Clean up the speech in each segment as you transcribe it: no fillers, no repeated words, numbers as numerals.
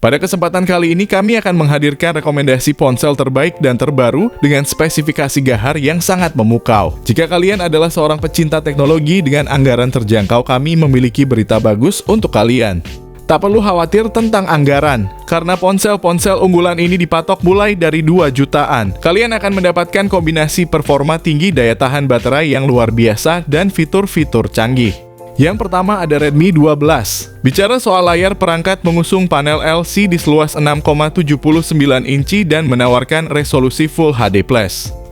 Pada kesempatan kali ini kami akan menghadirkan rekomendasi ponsel terbaik dan terbaru dengan spesifikasi gahar yang sangat memukau. Jika kalian adalah seorang pecinta teknologi dengan anggaran terjangkau, kami memiliki berita bagus untuk kalian. Tak perlu khawatir tentang anggaran, karena ponsel-ponsel unggulan ini dipatok mulai dari 2 jutaan. Kalian akan mendapatkan kombinasi performa tinggi, daya tahan baterai yang luar biasa, dan fitur-fitur canggih. Yang pertama ada Redmi 12. Bicara soal layar, perangkat mengusung panel LCD seluas 6,79 inci dan menawarkan resolusi Full HD+.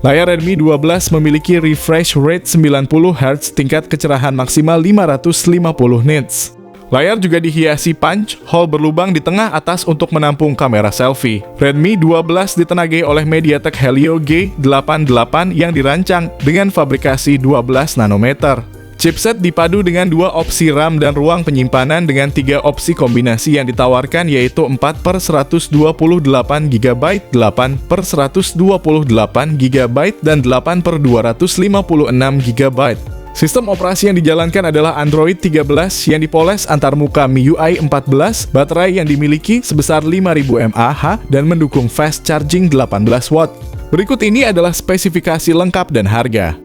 Layar Redmi 12 memiliki refresh rate 90 Hz, tingkat kecerahan maksimal 550 nits. Layar juga dihiasi punch hole berlubang di tengah atas untuk menampung kamera selfie. Redmi 12 ditenagai oleh MediaTek Helio G88 yang dirancang dengan fabrikasi 12 nanometer. Chipset dipadu dengan 2 opsi RAM dan ruang penyimpanan dengan 3 opsi kombinasi yang ditawarkan, yaitu 4/128 GB, 8/128 GB, dan 8/256 GB. Sistem operasi yang dijalankan adalah Android 13 yang dipoles antarmuka MIUI 14, baterai yang dimiliki sebesar 5000 mAh, dan mendukung fast charging 18 watt. Berikut ini adalah spesifikasi lengkap dan harga.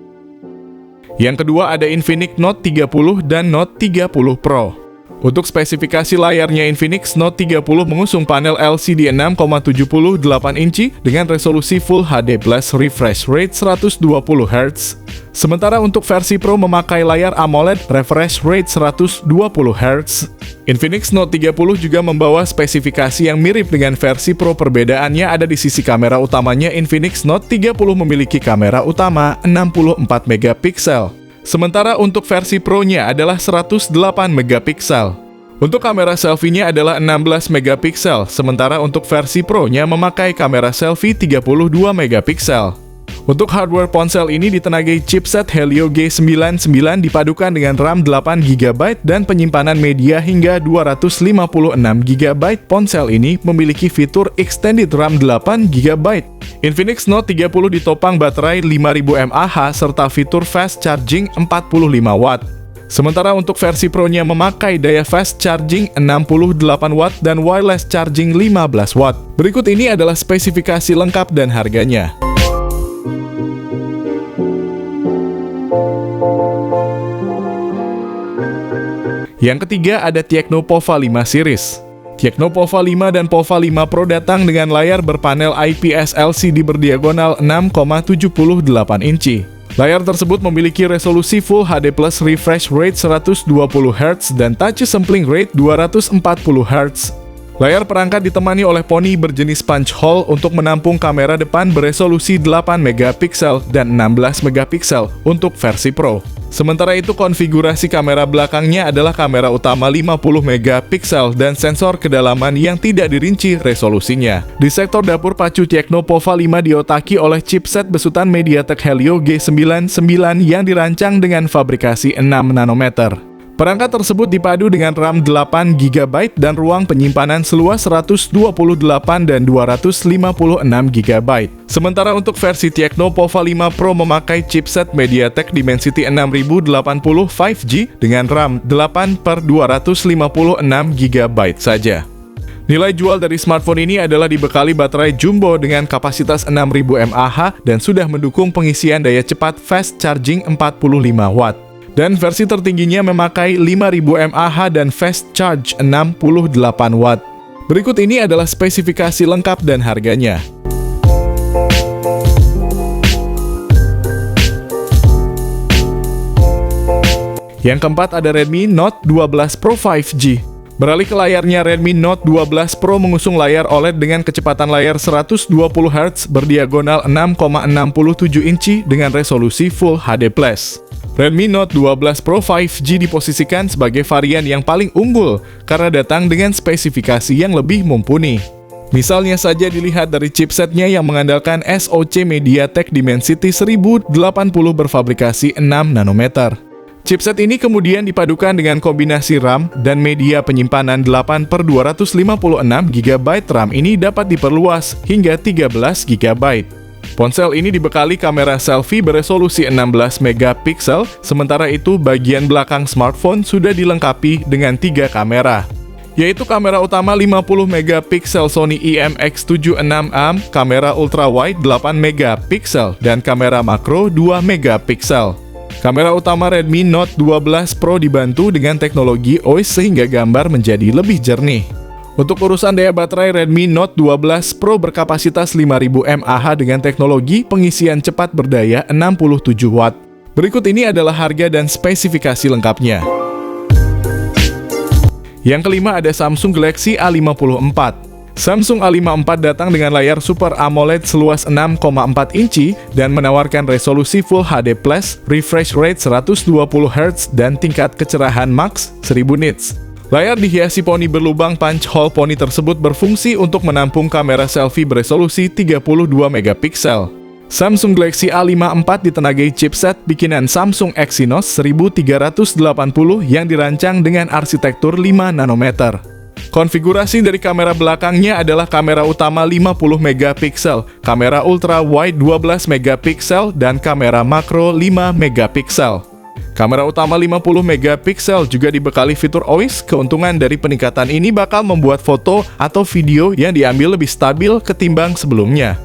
Yang kedua ada Infinix Note 30 dan Note 30 Pro. Untuk spesifikasi layarnya, Infinix Note 30 mengusung panel LCD 6,78 inci dengan resolusi Full HD Plus refresh rate 120 Hz. Sementara untuk versi Pro memakai layar AMOLED refresh rate 120 Hz. Infinix Note 30 juga membawa spesifikasi yang mirip dengan versi Pro. Perbedaannya ada di sisi kamera utamanya. Infinix Note 30 memiliki kamera utama 64 megapiksel. Sementara untuk versi Pro-nya adalah 108 megapiksel. Untuk kamera selfie-nya adalah 16 megapiksel, sementara untuk versi Pro-nya memakai kamera selfie 32 megapiksel. Untuk hardware ponsel ini ditenagai chipset Helio G99 dipadukan dengan RAM 8 GB dan penyimpanan media hingga 256 GB. Ponsel ini memiliki fitur extended RAM 8 GB. Infinix Note 30 ditopang baterai 5000 mAh serta fitur fast charging 45 watt. Sementara untuk versi Pro-nya memakai daya fast charging 68 watt dan wireless charging 15 watt. Berikut ini adalah spesifikasi lengkap dan harganya. Yang ketiga ada Tecno Pova 5 series. Tecno Pova 5 dan Pova 5 Pro datang dengan layar berpanel IPS LCD berdiagonal 6,78 inci. Layar tersebut memiliki resolusi Full HD Plus refresh rate 120 Hz dan touch sampling rate 240 Hz. Layar perangkat ditemani oleh poni berjenis punch hole untuk menampung kamera depan beresolusi 8 megapiksel dan 16 megapiksel untuk versi Pro. Sementara itu konfigurasi kamera belakangnya adalah kamera utama 50 megapiksel dan sensor kedalaman yang tidak dirinci resolusinya. Di sektor dapur pacu, Tecno Pova 5 diotaki oleh chipset besutan MediaTek Helio G99 yang dirancang dengan fabrikasi 6 nanometer. Perangkat tersebut dipadu dengan RAM 8 GB dan ruang penyimpanan seluas 128 dan 256 GB. Sementara untuk versi Tecno Pova 5 Pro memakai chipset MediaTek Dimensity 6080 5G dengan RAM 8/256 GB saja. Nilai jual dari smartphone ini adalah dibekali baterai jumbo dengan kapasitas 6000 mAh dan sudah mendukung pengisian daya cepat fast charging 45 watt. Dan versi tertingginya memakai 5000 mAh dan fast charge 68 watt. Berikut ini adalah spesifikasi lengkap dan harganya. Yang keempat ada Redmi Note 12 Pro 5G. Beralih ke layarnya, Redmi Note 12 Pro mengusung layar OLED dengan kecepatan layar 120 Hz berdiagonal 6,67 inci dengan resolusi Full HD+. Redmi Note 12 Pro 5G diposisikan sebagai varian yang paling unggul karena datang dengan spesifikasi yang lebih mumpuni. Misalnya saja dilihat dari chipsetnya yang mengandalkan SoC MediaTek Dimensity 1080 berfabrikasi 6 nanometer. Chipset ini kemudian dipadukan dengan kombinasi RAM dan media penyimpanan 8/256 GB. RAM ini dapat diperluas hingga 13 GB. Ponsel ini dibekali kamera selfie beresolusi 16 megapiksel, sementara itu bagian belakang smartphone sudah dilengkapi dengan 3 kamera. yaitu kamera utama 50 megapiksel Sony IMX76A, kamera ultrawide 8 megapiksel, dan kamera makro 2 megapiksel. Kamera utama Redmi Note 12 Pro dibantu dengan teknologi OIS sehingga gambar menjadi lebih jernih. Untuk urusan daya baterai, Redmi Note 12 Pro berkapasitas 5000 mAh dengan teknologi pengisian cepat berdaya 67 Watt. Berikut ini adalah harga dan spesifikasi lengkapnya. Yang kelima ada Samsung Galaxy A54. Samsung A54 datang dengan layar Super AMOLED seluas 6,4 inci dan menawarkan resolusi Full HD+, refresh rate 120Hz, dan tingkat kecerahan max 1000 nits. Layar dihiasi poni berlubang punch hole. Poni tersebut berfungsi untuk menampung kamera selfie beresolusi 32 megapiksel. Samsung Galaxy A54 ditenagai chipset bikinan Samsung Exynos 1380 yang dirancang dengan arsitektur 5 nanometer. Konfigurasi dari kamera belakangnya adalah kamera utama 50 megapiksel, kamera ultra wide 12 megapiksel, dan kamera makro 5 megapiksel. Kamera utama 50 megapiksel juga dibekali fitur OIS. Keuntungan dari peningkatan ini bakal membuat foto atau video yang diambil lebih stabil ketimbang sebelumnya.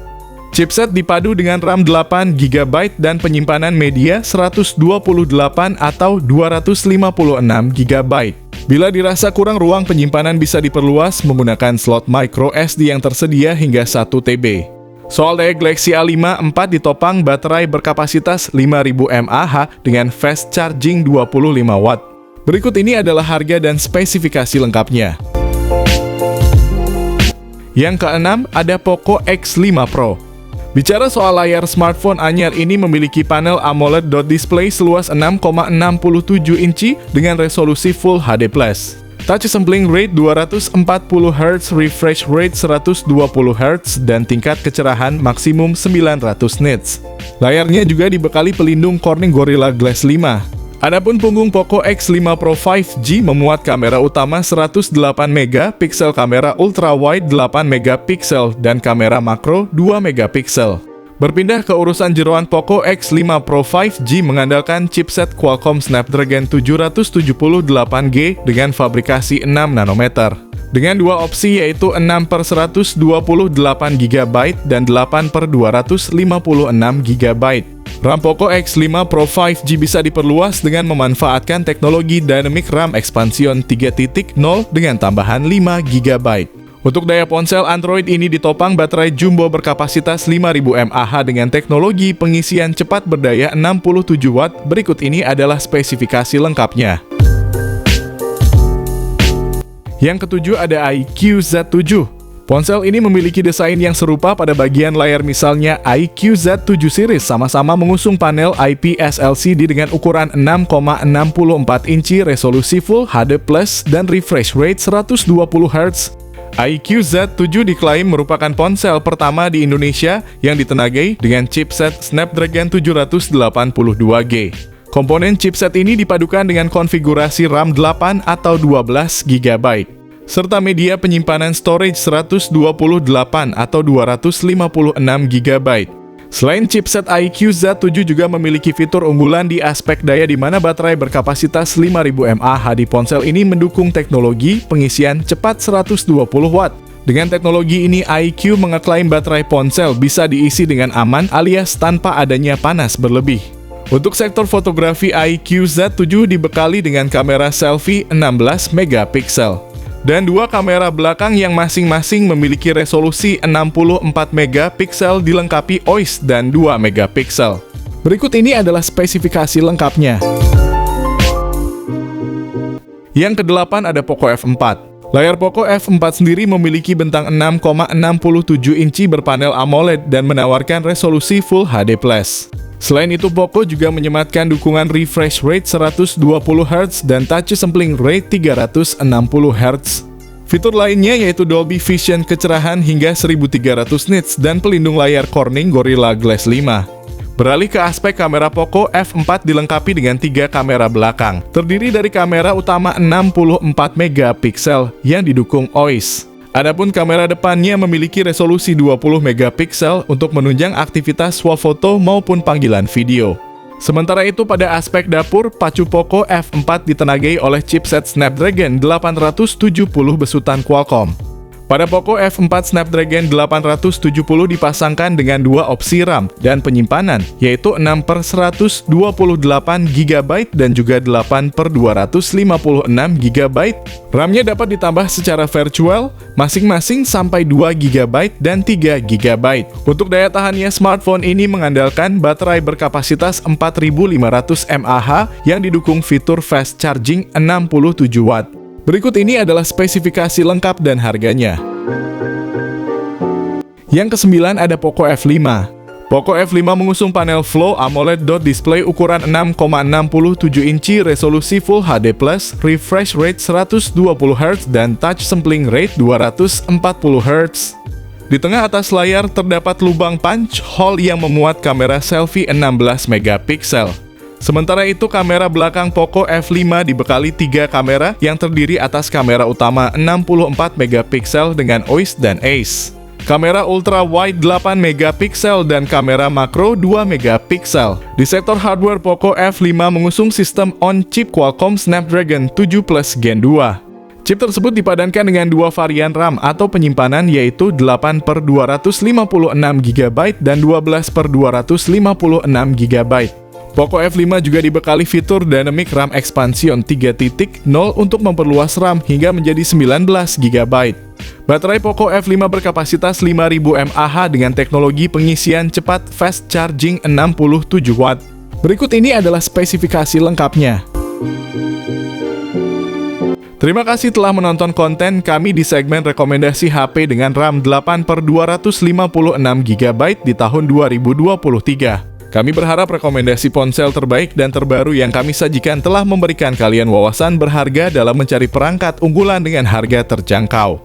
Chipset dipadu dengan RAM 8GB dan penyimpanan media 128 atau 256GB. Bila dirasa kurang ruang penyimpanan, bisa diperluas menggunakan slot micro SD yang tersedia hingga 1 TB. Soal daya, Galaxy A54 ditopang baterai berkapasitas 5000 mAh dengan fast charging 25 Watt. Berikut ini adalah harga dan spesifikasi lengkapnya. Yang keenam ada Poco X5 Pro. Bicara soal layar, smartphone anyar ini memiliki panel AMOLED dot display seluas 6,67 inci dengan resolusi Full HD+. Touch sampling rate 240Hz, refresh rate 120Hz, dan tingkat kecerahan maksimum 900 nits. Layarnya juga dibekali pelindung Corning Gorilla Glass 5. Adapun punggung Poco X5 Pro 5G memuat kamera utama 108 megapiksel, kamera ultrawide 8 megapiksel, dan kamera makro 2 megapiksel. Berpindah ke urusan jeroan, Poco X5 Pro 5G mengandalkan chipset Qualcomm Snapdragon 778G dengan fabrikasi 6 nanometer. Dengan dua opsi yaitu 6/128GB dan 8/256GB. RAM Poco X5 Pro 5G bisa diperluas dengan memanfaatkan teknologi Dynamic RAM Expansion 3.0 dengan tambahan 5GB. Untuk daya ponsel, Android ini ditopang baterai jumbo berkapasitas 5000 mAh dengan teknologi pengisian cepat berdaya 67 Watt. Berikut ini adalah spesifikasi lengkapnya. Yang ketujuh ada iQOO Z7. Ponsel ini memiliki desain yang serupa pada bagian layar, misalnya iQOO Z7 series sama-sama mengusung panel IPS LCD dengan ukuran 6,64 inci, resolusi Full HD+, dan refresh rate 120Hz. iQOO Z7 diklaim merupakan ponsel pertama di Indonesia yang ditenagai dengan chipset Snapdragon 782G. Komponen chipset ini dipadukan dengan konfigurasi RAM 8 atau 12GB. Serta media penyimpanan storage 128 atau 256GB. Selain chipset, iQOO Z7 juga memiliki fitur unggulan di aspek daya di mana baterai berkapasitas 5000 mAh di ponsel ini mendukung teknologi pengisian cepat 120 Watt. Dengan teknologi ini, iQOO mengeklaim baterai ponsel bisa diisi dengan aman alias tanpa adanya panas berlebih. Untuk sektor fotografi, iQOO Z7 dibekali dengan kamera selfie 16 megapiksel. Dan dua kamera belakang yang masing-masing memiliki resolusi 64 megapiksel dilengkapi OIS dan 2 megapiksel. Berikut ini adalah spesifikasi lengkapnya. Yang kedelapan ada Poco F4. Layar Poco F4 sendiri memiliki bentang 6,67 inci berpanel AMOLED dan menawarkan resolusi Full HD+. Selain itu, Poco juga menyematkan dukungan refresh rate 120Hz dan touch sampling rate 360Hz. Fitur lainnya yaitu Dolby Vision, kecerahan hingga 1300 nits, dan pelindung layar Corning Gorilla Glass 5. Beralih ke aspek kamera, Poco F4 dilengkapi dengan 3 kamera belakang, terdiri dari kamera utama 64 megapiksel yang didukung OIS. Adapun kamera depannya memiliki resolusi 20 megapiksel untuk menunjang aktivitas swafoto maupun panggilan video. Sementara itu pada aspek dapur, pacu Poco F4 ditenagai oleh chipset Snapdragon 870 besutan Qualcomm. Pada Poco F4 Snapdragon 870 dipasangkan dengan dua opsi RAM dan penyimpanan, yaitu 6/128 GB dan juga 8/256 GB. RAM-nya dapat ditambah secara virtual, masing-masing sampai 2 GB dan 3 GB. Untuk daya tahannya, smartphone ini mengandalkan baterai berkapasitas 4500 mAh yang didukung fitur fast charging 67 Watt. Berikut ini adalah spesifikasi lengkap dan harganya. Yang ke-9 ada Poco F5. Poco F5 mengusung panel Flow AMOLED dot display ukuran 6,67 inci, resolusi Full HD+, refresh rate 120 Hz dan touch sampling rate 240 Hz. Di tengah atas layar terdapat lubang punch hole yang memuat kamera selfie 16 megapiksel. Sementara itu, kamera belakang Poco F5 dibekali 3 kamera yang terdiri atas kamera utama 64 megapiksel dengan OIS dan ACE, kamera ultra wide 8 megapiksel dan kamera makro 2 megapiksel. Di sektor hardware, Poco F5 mengusung sistem on-chip Qualcomm Snapdragon 7 Plus Gen 2. Chip tersebut dipadankan dengan dua varian RAM atau penyimpanan, yaitu 8/256 GB dan 12/256 GB. Poco F5 juga dibekali fitur Dynamic RAM Expansion 3.0 untuk memperluas RAM hingga menjadi 19 GB. Baterai Poco F5 berkapasitas 5000 mAh dengan teknologi pengisian cepat fast charging 67 Watt. Berikut ini adalah spesifikasi lengkapnya. Terima kasih telah menonton konten kami di segmen rekomendasi HP dengan RAM 8/256 GB di tahun 2023. Kami berharap rekomendasi ponsel terbaik dan terbaru yang kami sajikan telah memberikan kalian wawasan berharga dalam mencari perangkat unggulan dengan harga terjangkau.